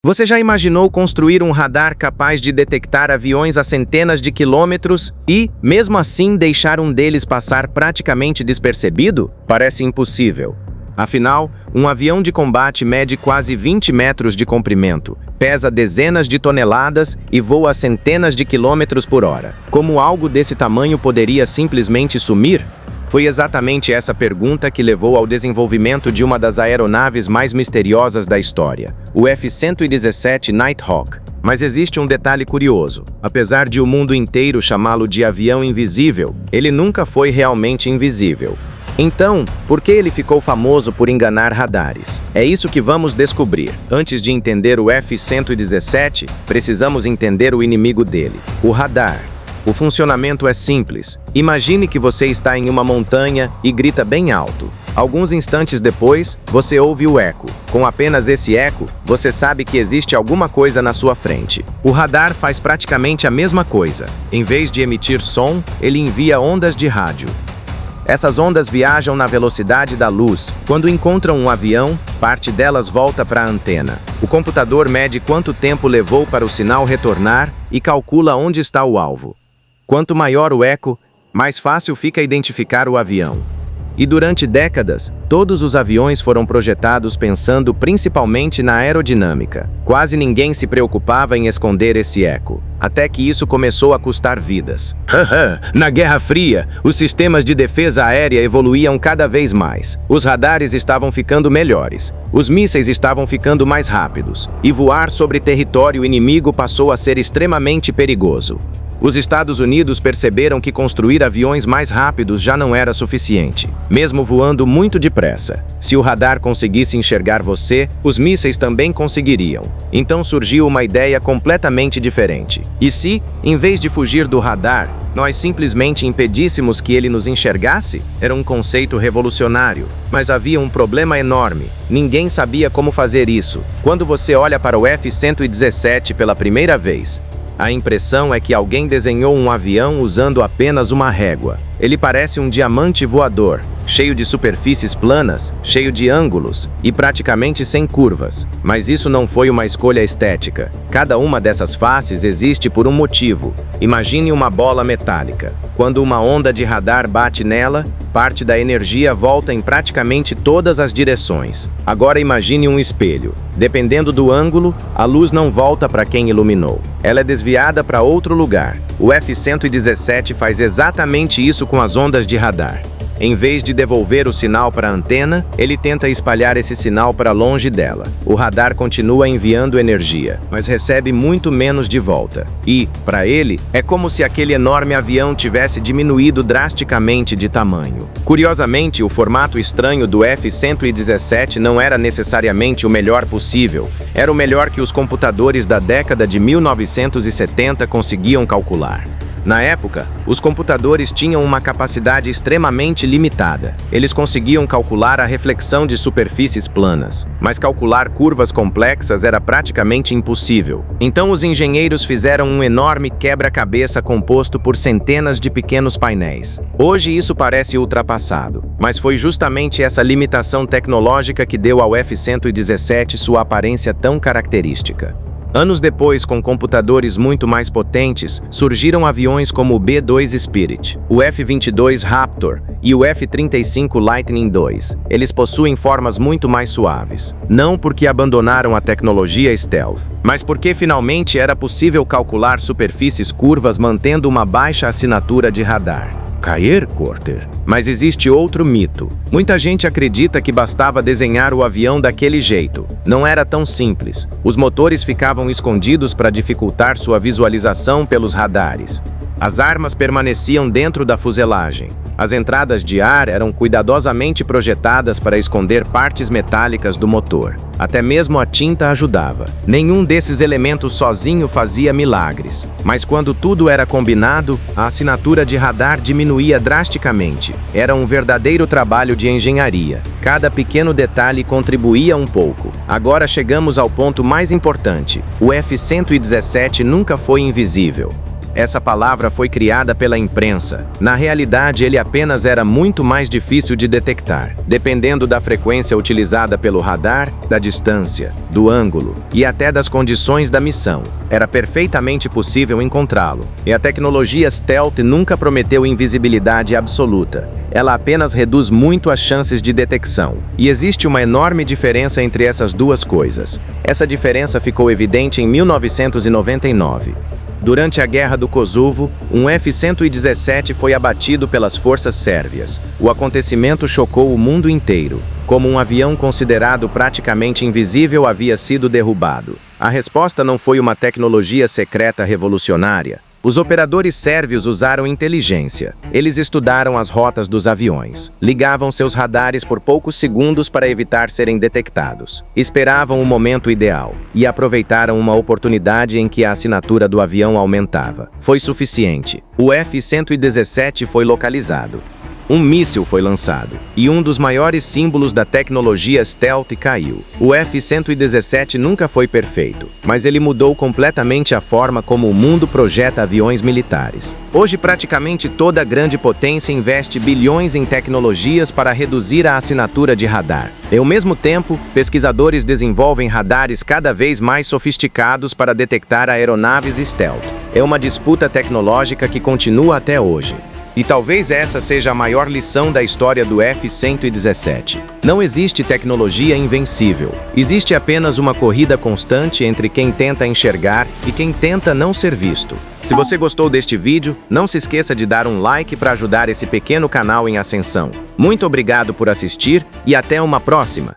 Você já imaginou construir um radar capaz de detectar aviões a centenas de quilômetros e, mesmo assim, deixar um deles passar praticamente despercebido? Parece impossível. Afinal, um avião de combate mede quase 20 metros de comprimento, pesa dezenas de toneladas e voa a centenas de quilômetros por hora. Como algo desse tamanho poderia simplesmente sumir? Foi exatamente essa pergunta que levou ao desenvolvimento de uma das aeronaves mais misteriosas da história, o F-117 Nighthawk. Mas existe um detalhe curioso. Apesar de o mundo inteiro chamá-lo de avião invisível, ele nunca foi realmente invisível. Então, por que ele ficou famoso por enganar radares? É isso que vamos descobrir. Antes de entender o F-117, precisamos entender o inimigo dele, o radar. O funcionamento é simples. Imagine que você está em uma montanha e grita bem alto. Alguns instantes depois, você ouve o eco. Com apenas esse eco, você sabe que existe alguma coisa na sua frente. O radar faz praticamente a mesma coisa. Em vez de emitir som, ele envia ondas de rádio. Essas ondas viajam na velocidade da luz. Quando encontram um avião, parte delas volta para a antena. O computador mede quanto tempo levou para o sinal retornar e calcula onde está o alvo. Quanto maior o eco, mais fácil fica identificar o avião. E durante décadas, todos os aviões foram projetados pensando principalmente na aerodinâmica. Quase ninguém se preocupava em esconder esse eco, até que isso começou a custar vidas. Na Guerra Fria, os sistemas de defesa aérea evoluíam cada vez mais. Os radares estavam ficando melhores, os mísseis estavam ficando mais rápidos, e voar sobre território inimigo passou a ser extremamente perigoso. Os Estados Unidos perceberam que construir aviões mais rápidos já não era suficiente, mesmo voando muito depressa. Se o radar conseguisse enxergar você, os mísseis também conseguiriam. Então surgiu uma ideia completamente diferente. E se, em vez de fugir do radar, nós simplesmente impedíssemos que ele nos enxergasse? Era um conceito revolucionário, mas havia um problema enorme. Ninguém sabia como fazer isso. Quando você olha para o F-117 pela primeira vez, a impressão é que alguém desenhou um avião usando apenas uma régua. Ele parece um diamante voador, cheio de superfícies planas, cheio de ângulos e praticamente sem curvas. Mas isso não foi uma escolha estética. Cada uma dessas faces existe por um motivo. Imagine uma bola metálica. Quando uma onda de radar bate nela, parte da energia volta em praticamente todas as direções. Agora imagine um espelho. Dependendo do ângulo, a luz não volta para quem iluminou. Ela é desviada para outro lugar. O F-117 faz exatamente isso com as ondas de radar. Em vez de devolver o sinal para a antena, ele tenta espalhar esse sinal para longe dela. O radar continua enviando energia, mas recebe muito menos de volta. E, para ele, é como se aquele enorme avião tivesse diminuído drasticamente de tamanho. Curiosamente, o formato estranho do F-117 não era necessariamente o melhor possível. Era o melhor que os computadores da década de 1970 conseguiam calcular. Na época, os computadores tinham uma capacidade extremamente limitada. Eles conseguiam calcular a reflexão de superfícies planas, mas calcular curvas complexas era praticamente impossível. Então os engenheiros fizeram um enorme quebra-cabeça composto por centenas de pequenos painéis. Hoje isso parece ultrapassado, mas foi justamente essa limitação tecnológica que deu ao F-117 sua aparência tão característica. Anos depois, com computadores muito mais potentes, surgiram aviões como o B-2 Spirit, o F-22 Raptor e o F-35 Lightning II. Eles possuem formas muito mais suaves. Não porque abandonaram a tecnologia stealth, mas porque finalmente era possível calcular superfícies curvas mantendo uma baixa assinatura de radar. Cair, Corter. Mas existe outro mito. Muita gente acredita que bastava desenhar o avião daquele jeito. Não era tão simples. Os motores ficavam escondidos para dificultar sua visualização pelos radares. As armas permaneciam dentro da fuselagem. As entradas de ar eram cuidadosamente projetadas para esconder partes metálicas do motor. Até mesmo a tinta ajudava. Nenhum desses elementos sozinho fazia milagres. Mas quando tudo era combinado, a assinatura de radar diminuía drasticamente. Era um verdadeiro trabalho de engenharia. Cada pequeno detalhe contribuía um pouco. Agora chegamos ao ponto mais importante. O F-117 nunca foi invisível. Essa palavra foi criada pela imprensa. Na realidade, ele apenas era muito mais difícil de detectar, dependendo da frequência utilizada pelo radar, da distância, do ângulo e até das condições da missão. Era perfeitamente possível encontrá-lo. E a tecnologia stealth nunca prometeu invisibilidade absoluta. Ela apenas reduz muito as chances de detecção. E existe uma enorme diferença entre essas duas coisas. Essa diferença ficou evidente em 1999. Durante a Guerra do Kosovo, um F-117 foi abatido pelas forças sérvias. O acontecimento chocou o mundo inteiro, como um avião considerado praticamente invisível havia sido derrubado. A resposta não foi uma tecnologia secreta revolucionária. Os operadores sérvios usaram inteligência. Eles estudaram as rotas dos aviões, ligavam seus radares por poucos segundos para evitar serem detectados, esperavam o momento ideal e aproveitaram uma oportunidade em que a assinatura do avião aumentava. Foi suficiente. O F-117 foi localizado. Um míssil foi lançado, e um dos maiores símbolos da tecnologia stealth caiu. O F-117 nunca foi perfeito, mas ele mudou completamente a forma como o mundo projeta aviões militares. Hoje, praticamente toda grande potência investe bilhões em tecnologias para reduzir a assinatura de radar. E, ao mesmo tempo, pesquisadores desenvolvem radares cada vez mais sofisticados para detectar aeronaves stealth. É uma disputa tecnológica que continua até hoje. E talvez essa seja a maior lição da história do F-117. Não existe tecnologia invencível. Existe apenas uma corrida constante entre quem tenta enxergar e quem tenta não ser visto. Se você gostou deste vídeo, não se esqueça de dar um like para ajudar esse pequeno canal em ascensão. Muito obrigado por assistir e até uma próxima!